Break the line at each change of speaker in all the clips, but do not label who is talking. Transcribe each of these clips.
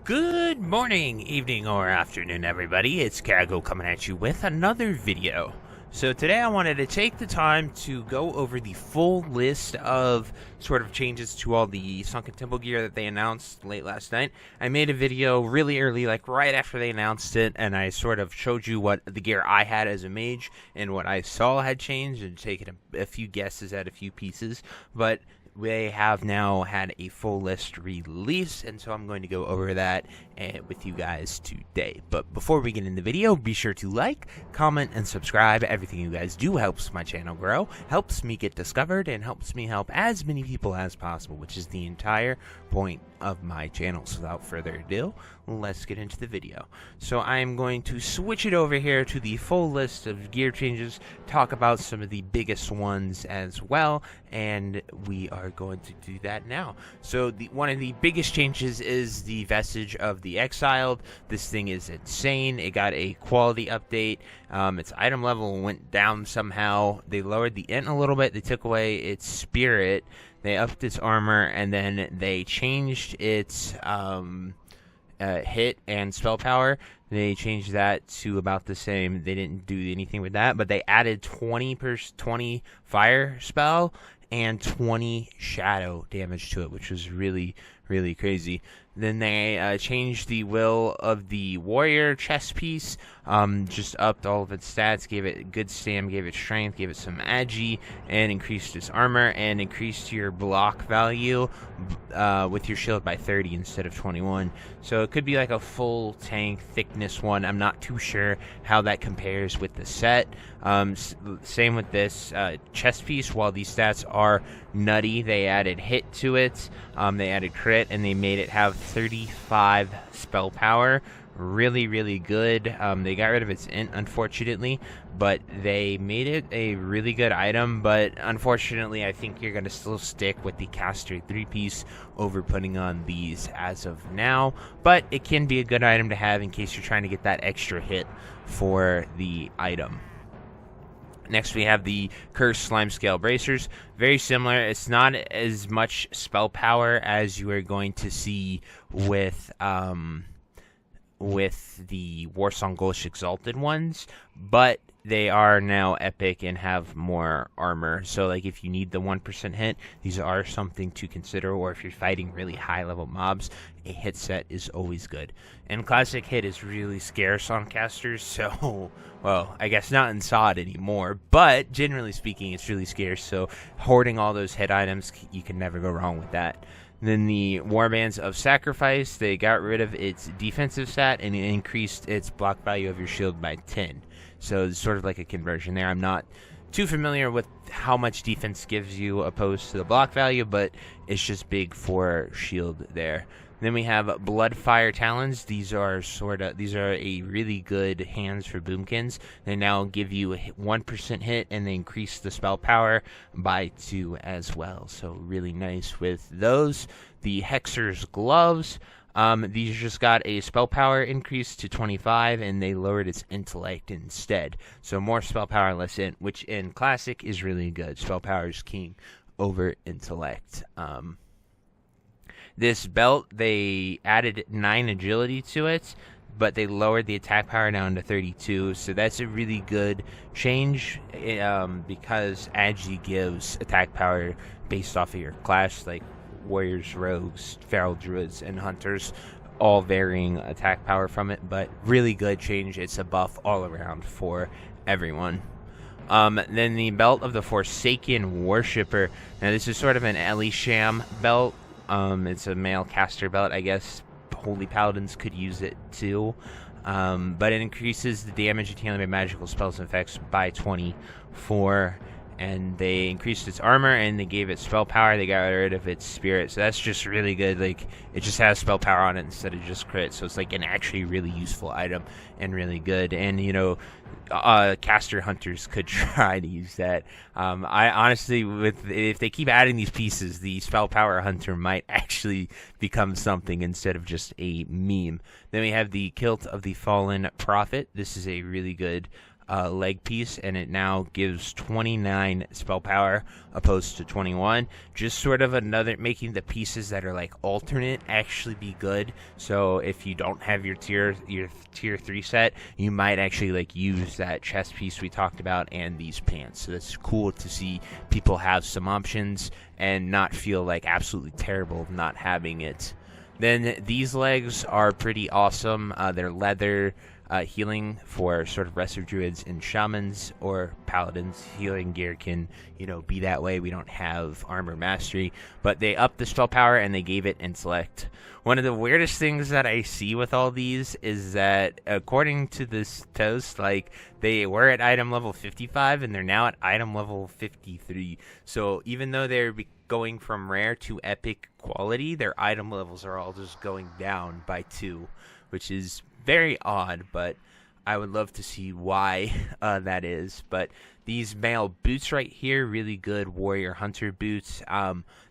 Good morning, evening, or afternoon, everybody. It's Kaghoe coming at you with another video. So today I wanted to take the time to go over the full list of sort of changes to all the Sunken Temple gear that they announced late last night. I made a video really early, like right after they announced it, and I sort of showed you what the gear I had as a mage and what I saw had changed and taken a few guesses at a few pieces. But they have now had a full list release, and so I'm going to go over that with you guys today. But before we get in the video, be sure to like, comment, and subscribe. Everything you guys do helps my channel grow, helps me get discovered, and helps me help as many people as possible, which is the entire point of my channel. So without further ado, let's get into the video. So I'm going to switch it over here to the full list of gear changes, talk about some of the biggest ones as well, and we are going to do that now. So one of the biggest changes is the vestige of the Exiled. This thing is insane. It got a quality update. Its item level went down somehow. They lowered the int a little bit. They took away its spirit. They upped its armor, and then they changed its hit and spell power. They changed that to about the same. They didn't do anything with that, but they added 20 fire spell and 20 shadow damage to it, which was really crazy. Then they changed the will of the warrior chest piece, just upped all of its stats, gave it good stam, gave it strength, gave it some agi, and increased its armor, and increased your block value with your shield by 30 instead of 21. So it could be like a full tank thickness one. I'm not too sure how that compares with the set. Same with this chest piece. While these stats are nutty, they added hit to it, they added crit, and they made it have 35 spell power. Really good. They got rid of its int, unfortunately, but they made it a really good item. But unfortunately, I think you're going to still stick with the caster 3-piece over putting on these as of now, but it can be a good item to have in case you're trying to get that extra hit for the item. Next, we have the Cursed Slime Scale Bracers. Very similar. It's not as much spell power as you are going to see with the Warsong Ghost Exalted ones, but they are now epic and have more armor. So, like, if you need the 1% hit, these are something to consider. Or if you're fighting really high-level mobs, a hit set is always good. And classic hit is really scarce on casters, so, well, I guess not in SOD anymore, but generally speaking, it's really scarce. So, hoarding all those hit items, you can never go wrong with that. Then the Warbands of Sacrifice, they got rid of its defensive stat and it increased its block value of your shield by 10. So it's sort of like a conversion there. I'm not too familiar with how much defense gives you opposed to the block value, but it's just big for shield there. Then we have Bloodfire Talons. These are a really good hands for boomkins. They now give you a 1% hit, and they increase the spell power by 2 as well. So really nice with those. The Hexer's Gloves. These just got a spell power increase to 25, and they lowered its intellect instead. So more spell power, less int, which in Classic is really good. Spell power is king over intellect. This belt, they added 9 agility to it, but they lowered the attack power down to 32, so that's a really good change because agi gives attack power based off of your class, like warriors, rogues, feral druids, and hunters, all varying attack power from it, but really good change. It's a buff all around for everyone. Then the Belt of the Forsaken Worshipper. Now this is sort of an Elisham belt. It's a male caster belt, I guess. Holy Paladins could use it too. But it increases the damage and healing by magical spells and effects by 24. And they increased its armor and they gave it spell power. They got rid of its spirit. So that's just really good. Like, it just has spell power on it instead of just crit. So it's like an actually really useful item and really good. And, you know, caster hunters could try to use that. I honestly, if they keep adding these pieces, the spell power hunter might actually become something instead of just a meme. Then we have the Kilt of the Fallen Prophet. This is a really good leg piece, and it now gives 29 spell power opposed to 21. Just sort of another, making the pieces that are like alternate actually be good. So if you don't have your tier 3 set, you might actually like use that chest piece we talked about and these pants. So that's cool to see people have some options and not feel like absolutely terrible of not having it. Then these legs are pretty awesome. They're leather healing for sort of resto druids and shamans or paladins. Healing gear can, be that way. We don't have armor mastery, but they upped the spell power and they gave it intellect. One of the weirdest things that I see with all these is that, according to this toast, like, they were at item level 55 and they're now at item level 53. So even though they're going from rare to epic quality, their item levels are all just going down by 2, which is very odd, but I would love to see why that is. But these male boots right here, really good warrior hunter boots.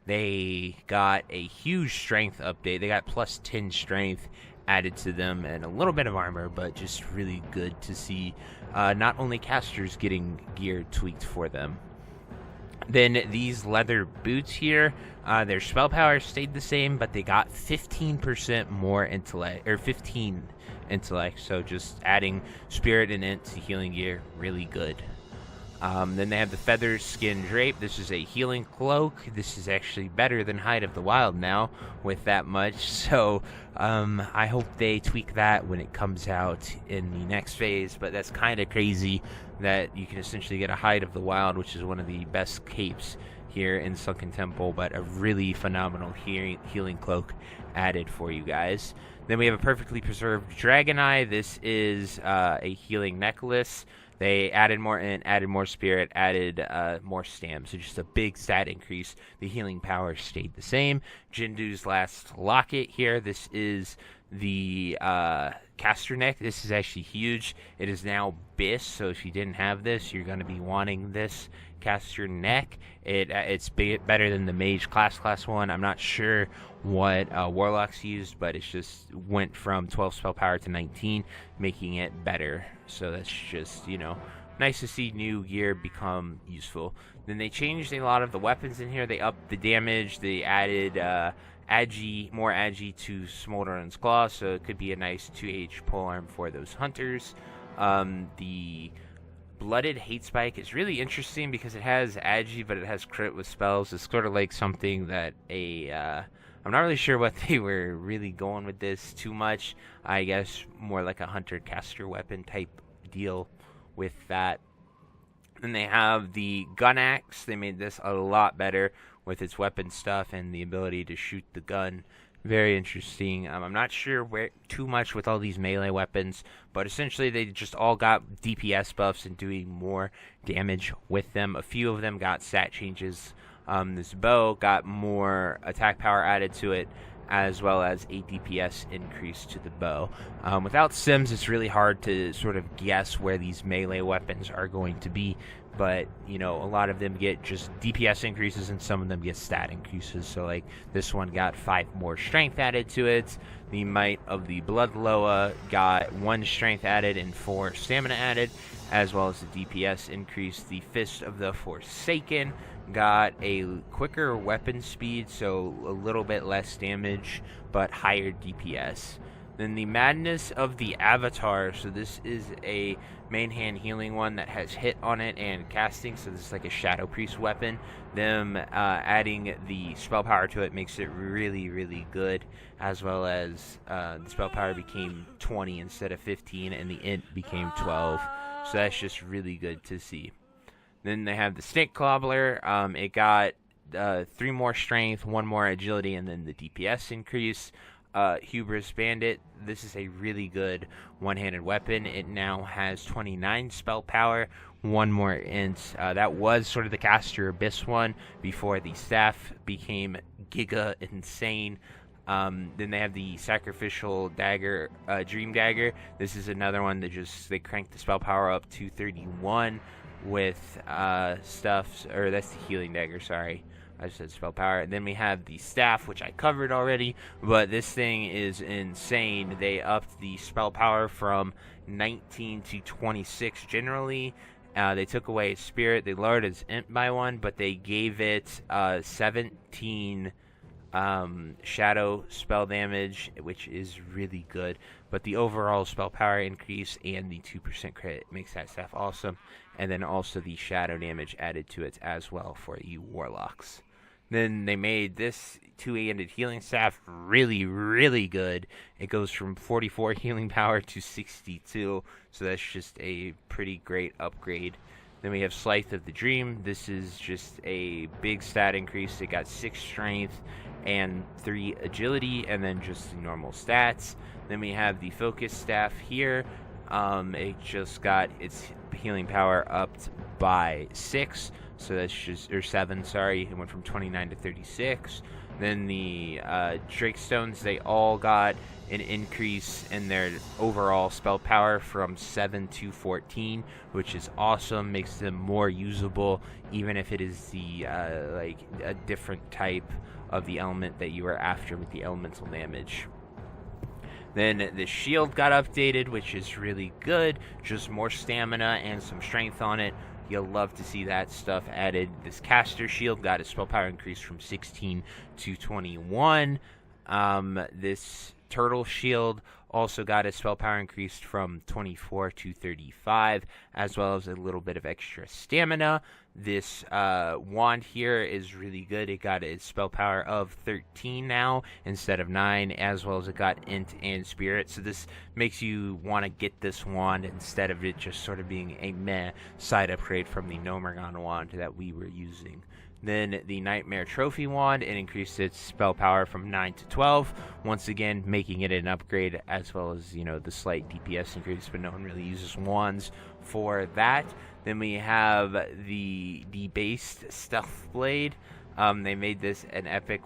They got a huge strength update. They got plus 10 strength added to them and a little bit of armor, but just really good to see not only casters getting gear tweaked for them. Then these leather boots here, their spell power stayed the same, but they got 15% more intellect, or 15 intellect. So just adding spirit and int to healing gear, really good. Then they have the feather skin drape. This is a healing cloak. This is actually better than Hide of the Wild now with that much. So I hope they tweak that when it comes out in the next phase. But that's kind of crazy that you can essentially get a Hide of the Wild, which is one of the best capes here in Sunken Temple, but a really phenomenal healing cloak added for you guys. Then we have a perfectly preserved Dragon Eye. This is a healing necklace. They added more int, added more spirit, added more stam. So just a big stat increase. The healing power stayed the same. Jindu's last locket here. This is the caster neck. This is actually huge. It is now BIS, so if you didn't have this, you're going to be wanting this caster neck. It's better than the mage class one. I'm not sure what warlocks used, but it just went from 12 spell power to 19, making it better. So that's just, nice to see new gear become useful. Then they changed a lot of the weapons in here. They upped the damage. They added more agi to Smolderon's Claw, so it could be a nice 2H polearm for those hunters. The Blooded Hate Spike is really interesting because it has agi, but it has crit with spells. It's sort of like something that I'm not really sure what they were really going with this too much. I guess more like a hunter-caster weapon type deal with that. Then they have the Gun Axe. They made this a lot better with its weapon stuff and the ability to shoot the gun. Very interesting. I'm not sure where too much with all these melee weapons, but essentially they just all got DPS buffs and doing more damage with them. A few of them got stat changes. This bow got more attack power added to it, as well as a DPS increase to the bow. Without sims, it's really hard to sort of guess where these melee weapons are going to be, but, a lot of them get just DPS increases and some of them get stat increases. So, like, this one got 5 more strength added to it. The Might of the Bloodloa got 1 strength added and 4 stamina added, as well as the DPS increase. The Fist of the Forsaken got a quicker weapon speed, so a little bit less damage, but higher DPS. Then the Madness of the Avatar, so this is a main hand healing one that has hit on it and casting, so this is like a Shadow Priest weapon. Them adding the spell power to it makes it really, really good, as well as the spell power became 20 instead of 15, and the int became 12, so that's just really good to see. Then they have the Snake Cobbler. It got 3 more strength, 1 more agility, and then the DPS increase. Hubris Bandit. This is a really good one-handed weapon. It now has 29 spell power, 1 more int. That was sort of the caster Abyss one before the staff became giga insane. Then they have the Sacrificial Dagger, Dream Dagger. This is another one that they cranked the spell power up to 31 with stuff, or that's the Healing Dagger, sorry. I said spell power. And then we have the staff, which I covered already, but this thing is insane. They upped the spell power from 19 to 26 generally. They took away its spirit. They lowered its int by 1, but they gave it 17 shadow spell damage, which is really good. But the overall spell power increase and the 2% crit makes that staff awesome. And then also the shadow damage added to it as well for you warlocks. Then they made this two-handed healing staff really, really good. It goes from 44 healing power to 62, so that's just a pretty great upgrade. Then we have Scythe of the Dream. This is just a big stat increase. It got 6 strength and 3 agility, and then just the normal stats. Then we have the Focus Staff here. It just got its healing power upped by 6. So that's just, or 7, sorry. It went from 29 to 36. Then the Drake Stones, they all got an increase in their overall spell power from 7 to 14, which is awesome. Makes them more usable, even if it is the like a different type of the element that you are after with the elemental damage. Then the shield got updated, which is really good. Just more stamina and some strength on it. You'll love to see that stuff added. This caster shield got its spell power increased from 16 to 21. This turtle shield also got its spell power increased from 24 to 35, as well as a little bit of extra stamina. This wand here is really good. It got its spell power of 13 now instead of 9, as well as it got int and spirit. So this makes you want to get this wand instead of it just sort of being a meh side upgrade from the Nomergon wand that we were using. Then the Nightmare Trophy wand, it increased its spell power from 9 to 12, once again making it an upgrade, as well as, you know, the slight DPS increase, but no one really uses wands for that. Then we have the debased Stealth Blade. They made this an epic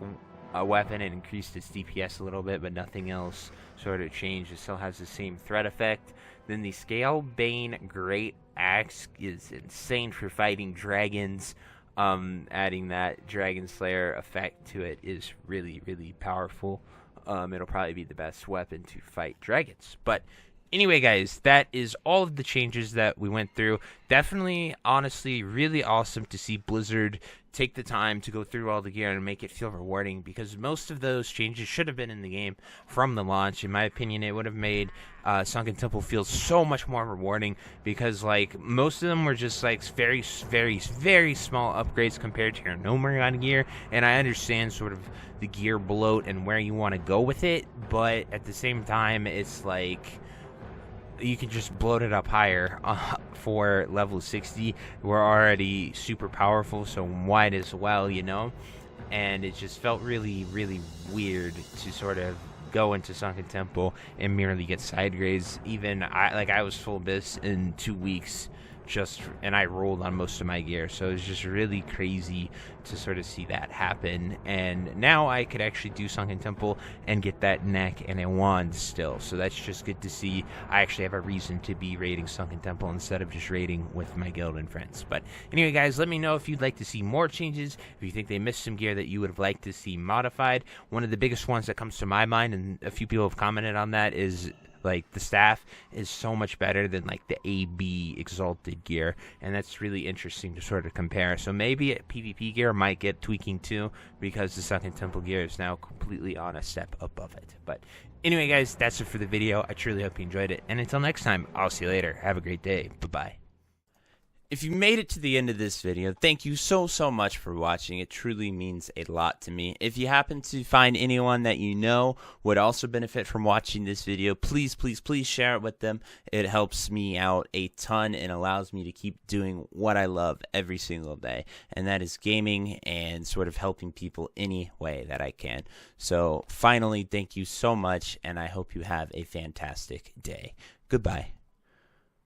weapon and increased its DPS a little bit, but nothing else sort of changed. It still has the same threat effect. Then the Scalebane Great Axe is insane for fighting dragons. Adding that Dragon Slayer effect to it is really, really powerful. It'll probably be the best weapon to fight dragons. But anyway, guys, that is all of the changes that we went through. Definitely, honestly, really awesome to see Blizzard take the time to go through all the gear and make it feel rewarding, because most of those changes should have been in the game from the launch. In my opinion, it would have made Sunken Temple feel so much more rewarding, because like most of them were just like very, very, very small upgrades compared to your Nomergon gear. And I understand sort of the gear bloat and where you want to go with it, but at the same time, it's like you can just bloat it up higher for level 60. We're already super powerful, so might as well, you know? And it just felt really, really weird to sort of go into Sunken Temple and merely get side grades. Even I was full abyss in 2 weeks, and I rolled on most of my gear, so it was just really crazy to sort of see that happen. And now I could actually do Sunken Temple and get that neck and a wand still, so that's just good to see. I actually have a reason to be raiding Sunken Temple instead of just raiding with my guild and friends. But anyway, guys, let me know if you'd like to see more changes, if you think they missed some gear that you would have liked to see modified. One of the biggest ones that comes to my mind, and a few people have commented on that, is like the staff is so much better than like the AB Exalted gear, and that's really interesting to sort of compare. So maybe PvP gear might get tweaking too, because the Sunken Temple gear is now completely on a step above it. But anyway, guys, that's it for the video. I truly hope you enjoyed it, and until next time, I'll see you later. Have a great day. Bye-bye. If you made it to the end of this video, thank you so much for watching. It truly means a lot to me. If you happen to find anyone that you know would also benefit from watching this video, please share it with them. It helps me out a ton and allows me to keep doing what I love every single day, and that is gaming and sort of helping people any way that I can. So finally, thank you so much, and I hope you have a fantastic day. Goodbye.